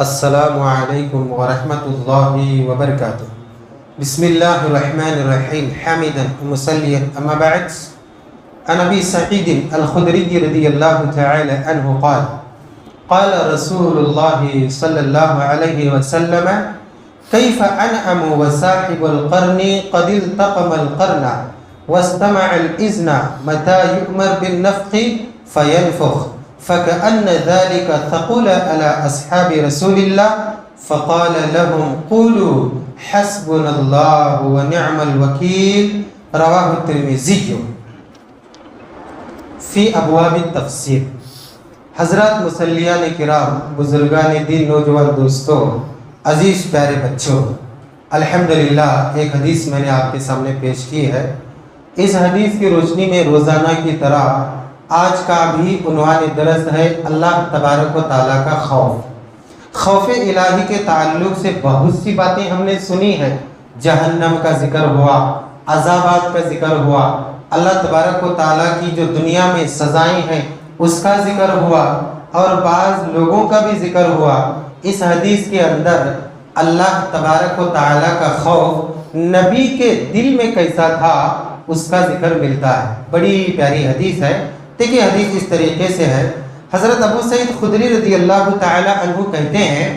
السلام علیکم ورحمۃ اللہ وبرکاتہ۔ بسم اللہ الرحمن الرحیم حامدا مصلیا اما بعد، عن ابی سعید الخدری رضی اللہ تعالی عنہ قال قال رسول اللہ صلی اللہ علیہ وسلم کیف انعم وصاحب القرن قد التقم القرن واستمع الاذن متى يؤمر بالنفخ فينفخ فكأن ذلك ثقل على أصحاب رسول الله فقال لهم قولوا حسبنا الله ونعم الوكيل رواه الترمذي فی ابواب التفسیر۔ حضرات مصلیان کرام، بزرگان دین، نوجوان دوستوں، عزیز پیارے بچوں، الحمدللہ ایک حدیث میں نے آپ کے سامنے پیش کی ہے۔ اس حدیث کی روشنی میں روزانہ کی طرح آج کا بھی عنوان درس ہے اللہ تبارک و تعالیٰ کا خوف الہی کے تعلق سے بہت سی باتیں ہم نے سنی ہیں۔ جہنم کا ذکر ہوا، عذابات کا ذکر ہوا، اللہ تبارک و تعالیٰ کی جو دنیا میں سزائیں ہیں اس کا ذکر ہوا، اور بعض لوگوں کا بھی ذکر ہوا۔ اس حدیث کے اندر اللہ تبارک و تعالیٰ کا خوف نبی کے دل میں کیسا تھا اس کا ذکر ملتا ہے۔ بڑی پیاری حدیث ہے۔ دیکھیے حدیث اس طریقے سے ہے، حضرت ابو سعید خدری رضی اللہ تعالی عنہ کہتے ہیں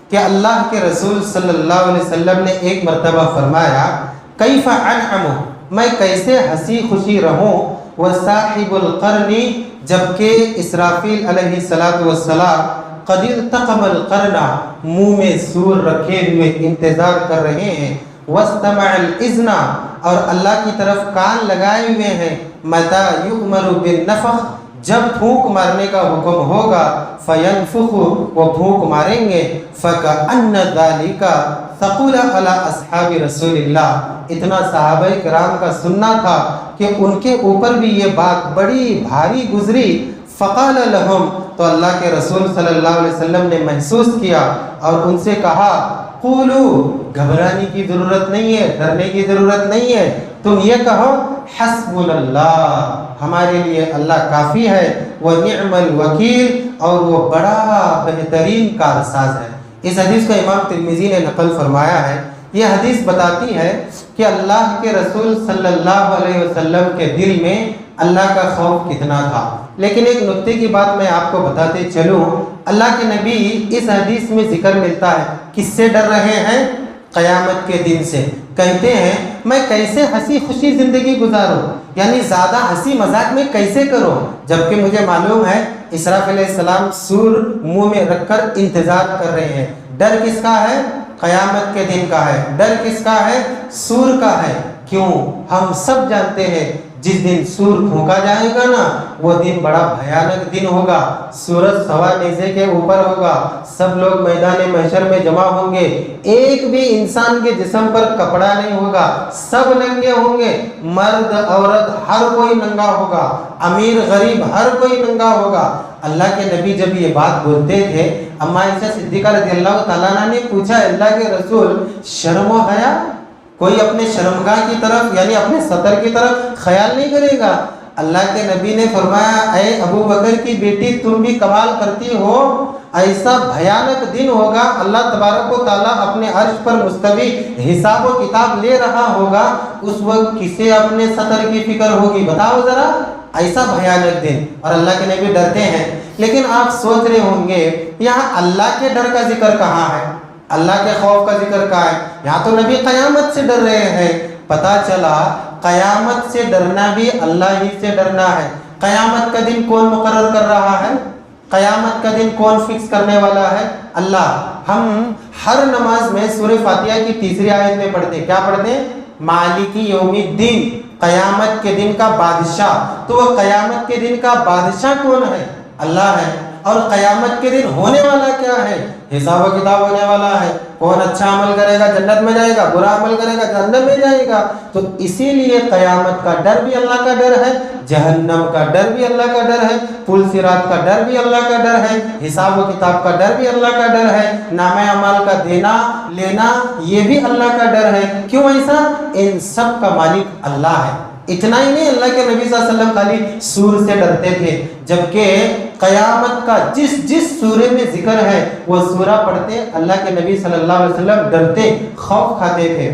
کہ اللہ کے رسول صلی اللہ علیہ وسلم نے ایک مرتبہ فرمایا کیف انعم، میں کیسے ہنسی خوشی رہوں، وصاحب القرن، جبکہ اسرافیل علیہ السلام قد التقم القرن، منہ میں سور رکھے ہوئے انتظار کر رہے ہیں، واستمع الاذن، اور اللہ کی طرف کان لگائے ہوئے ہیں، متی یؤمر بالنفخ، جب پھونک مارنے کا حکم ہوگا، فینفخ، وہ پھونک ماریں گے، فکأن ذلک ثقل علی اصحاب رسول اللہ، اتنا صحابہ کرام کا سننا تھا کہ ان کے اوپر بھی یہ بات بڑی بھاری گزری۔ فقال لهم، تو اللہ کے رسول صلی اللہ علیہ وسلم نے محسوس کیا اور ان سے کہا قولو، گھبرانے کی ضرورت نہیں ہے، ڈرنے کی ضرورت نہیں ہے، تم یہ کہو حسبنا اللہ، ہمارے لیے اللہ کافی ہے، ونعم الوکیل، اور وہ بڑا بہترین کارساز ہے۔ اس حدیث کو امام ترمذی نے نقل فرمایا ہے۔ یہ حدیث بتاتی ہے کہ اللہ کے رسول صلی اللہ علیہ وسلم کے دل میں اللہ کا خوف کتنا تھا۔ لیکن ایک نکتے کی بات میں آپ کو بتاتے چلوں، اللہ کے نبی اس حدیث میں ذکر ملتا ہے کس سے ڈر رہے ہیں؟ قیامت کے دن سے۔ کہتے ہیں میں کیسے ہنسی خوشی زندگی گزاروں، یعنی زیادہ ہنسی مذاق میں کیسے کروں، جبکہ مجھے معلوم ہے اسرافیل علیہ السلام سور منہ میں رکھ کر انتظار کر رہے ہیں۔ ڈر کس کا ہے؟ قیامت کے دن کا ہے۔ ڈر کس کا ہے؟ سور کا ہے۔ کیوں؟ ہم سب جانتے ہیں جس دن سور پھونکا جائے گا نا، وہ دن بڑا بھیانک دن ہوگا۔ سورج سوا نیزے کے اوپر ہوگا، سب لوگ میدان محشر میں جمع ہوں گے، ایک بھی انسان کے جسم پر کپڑا نہیں ہوگا، سب ننگے ہوں گے، مرد عورت ہر کوئی ننگا ہوگا، امیر غریب ہر کوئی ننگا ہوگا۔ اللہ کے نبی جب یہ بات بولتے تھے، اما عائشہ صدیقہ رضی اللہ تعالیٰ عنہ نے پوچھا اللہ کے رسول شرم و حیا، کوئی اپنے شرمگاہ کی طرف یعنی اپنے سطر کی طرف خیال نہیں کرے گا؟ اللہ کے نبی نے فرمایا اے ابو بکر کی بیٹی، تم بھی کمال کرتی ہو، ایسا بھیانک دن ہوگا، اللہ تبارک و تعالیٰ اپنے عرش پر مستوی حساب و کتاب لے رہا ہوگا، اس وقت کسے اپنے سطر کی فکر ہوگی؟ بتاؤ ذرا، ایسا بھیانک دن، اور اللہ کے نبی ڈرتے ہیں۔ لیکن آپ سوچ رہے ہوں گے یہاں اللہ کے ڈر کا ذکر کہاں ہے، اللہ کے خوف کا ذکر کہاں ہے؟ یہاں تو نبی قیامت سے ڈر رہے ہیں۔ پتہ چلا قیامت سے ڈرنا بھی اللہ ہی سے ڈرنا ہے۔ قیامت کا دن کون مقرر کر رہا ہے؟ قیامت کا دن کون فکس کرنے والا ہے؟ اللہ۔ ہم ہر نماز میں سورہ فاتحہ کی تیسری آیت میں پڑھتے ہیں، کیا پڑھتے ہیں؟ مالکی یوم الدین، قیامت کے دن کا بادشاہ۔ تو وہ قیامت کے دن کا بادشاہ کون ہے؟ اللہ ہے۔ اور قیامت کے دن ہونے والا کیا ہے؟ حساب و کتاب ہونے والا ہے۔ کون اچھا عمل کرے گا جنت میں جائے گا، برا عمل کرے گا جہنم میں جائے گا۔ تو اسی لیے قیامت کا ڈر بھی اللہ کا ڈر ہے، جہنم کا ڈر بھی اللہ کا ڈر ہے، پل صراط کا ڈر بھی اللہ کا ڈر ہے، حساب و کتاب کا ڈر بھی اللہ کا ڈر ہے، نامہ اعمال کا دینا لینا یہ بھی اللہ کا ڈر ہے۔ کیوں ایسا؟ ان سب کا مالک اللہ ہے۔ اتنا ہی نہیں، اللہ کے نبی صلی اللہ علیہ وسلم خالی سور سے ڈرتے تھے، جبکہ قیامت کا جس سورے میں ذکر ہے وہ سورہ پڑھتے اللہ کے نبی صلی اللہ علیہ وسلم ڈرتے، خوف کھاتے تھے۔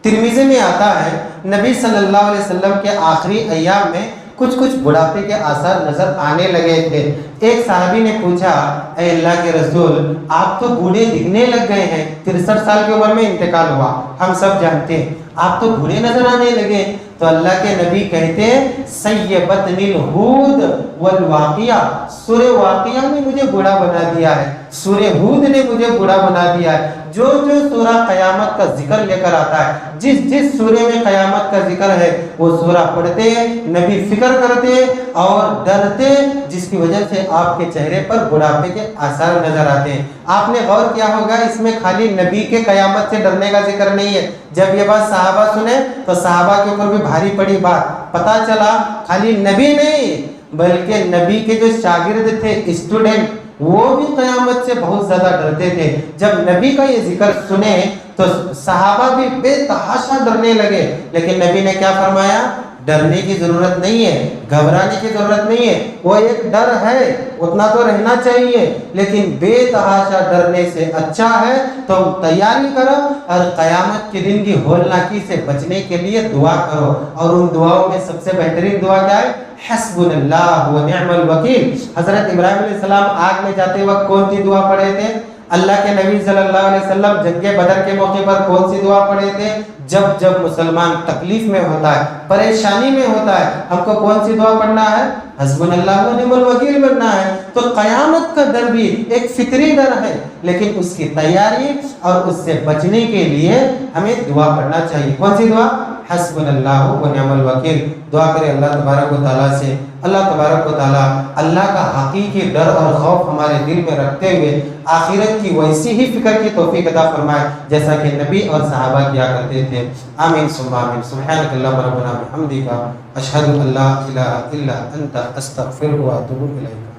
ترمذی میں آتا ہے نبی صلی اللہ علیہ وسلم کے آخری ایام میں کچھ بڑھاپے کے آثار نظر آنے لگے تھے۔ ایک صحابی نے پوچھا، اے اللہ کے رسول، آپ تو بوڑھے دکھنے لگ گئے ہیں، 63 سال کی عمر میں انتقال ہوا، ہم سب جانتے ہیں، آپ تو بوڑھے نظر آنے لگے۔ تو اللہ کے نبی کہتے ہیں سیبتنی الہود والواقعہ، سورہ واقعہ نے مجھے بوڑھا بنا دیا ہے، سورہ ہود نے مجھے بوڑھا بنا دیا ہے۔ جو سورہ قیامت کا ذکر لے کر آتا ہے، جس سورے میں قیامت کا ذکر ہے وہ سورہ پڑھتے نبی فکر کرتے اور ڈرتے، جس کی وجہ سے آپ کے چہرے پر بڑھاپے کے آثار نظر آتے ہیں۔ آپ نے غور کیا ہوگا، اس میں خالی نبی کے قیامت سے ڈرنے کا ذکر نہیں ہے۔ جب یہ بات صحابہ سنے تو صحابہ کے اوپر بھی بھاری پڑی بات، پتہ چلا خالی نبی نہیں بلکہ نبی کے جو شاگرد تھے، اسٹوڈنٹ، وہ بھی قیامت سے بہت زیادہ ڈرتے تھے۔ جب نبی کا یہ ذکر سنے تو صحابہ بھی بے تحاشا ڈرنے لگے، لیکن نبی نے کیا فرمایا؟ ڈرنے کی ضرورت نہیں ہے، گھبرانے کی ضرورت نہیں ہے، وہ ایک ڈر ہے، اتنا تو رہنا چاہیے، لیکن بے تحاشا ڈرنے سے اچھا ہے تو تیاری کرو اور قیامت کے دن کی ہولناکی سے بچنے کے لیے دعا کرو۔ اور ان دعاؤں میں سب سے بہترین دعا کیا ہے؟ حسبنا اللہ و نعم الوکیل۔ حضرت ابراہیم علیہ السلام آگ میں جاتے وقت کون سی دعا پڑھے تھے؟ اللہ کے نبی صلی اللہ علیہ وسلم جنگ بدر کے موقع پر کون سی دعا پڑھے تھے؟ جب مسلمان تکلیف میں ہوتا ہے، پریشانی میں ہوتا ہے، ہم کو کون سی دعا پڑھنا ہے؟ حسبنا اللہ و نعم الوکیل بننا ہے۔ تو قیامت کا ڈر بھی ایک فطری ڈر ہے، لیکن اس کی تیاری اور اس سے بچنے کے لیے ہمیں دعا پڑھنا چاہیے۔ کون سی دعا؟ حسبنا اللہ و نعم الوکیل۔ دعا کرے اللہ تبارک و تعالیٰ سے، اللہ تبارک و تعالیٰ اللہ کا حقیقی ڈر اور خوف ہمارے دل میں رکھتے ہوئے آخرت کی ویسی ہی فکر کی توفیق عطا فرمائے جیسا کہ نبی اور صحابہ کیا کرتے تھے۔ آمین ثم آمین۔ سبحانک اللہم ربنا بحمدک، اشہد ان لا الہ الا انت، استغفرک و اتوب الیک۔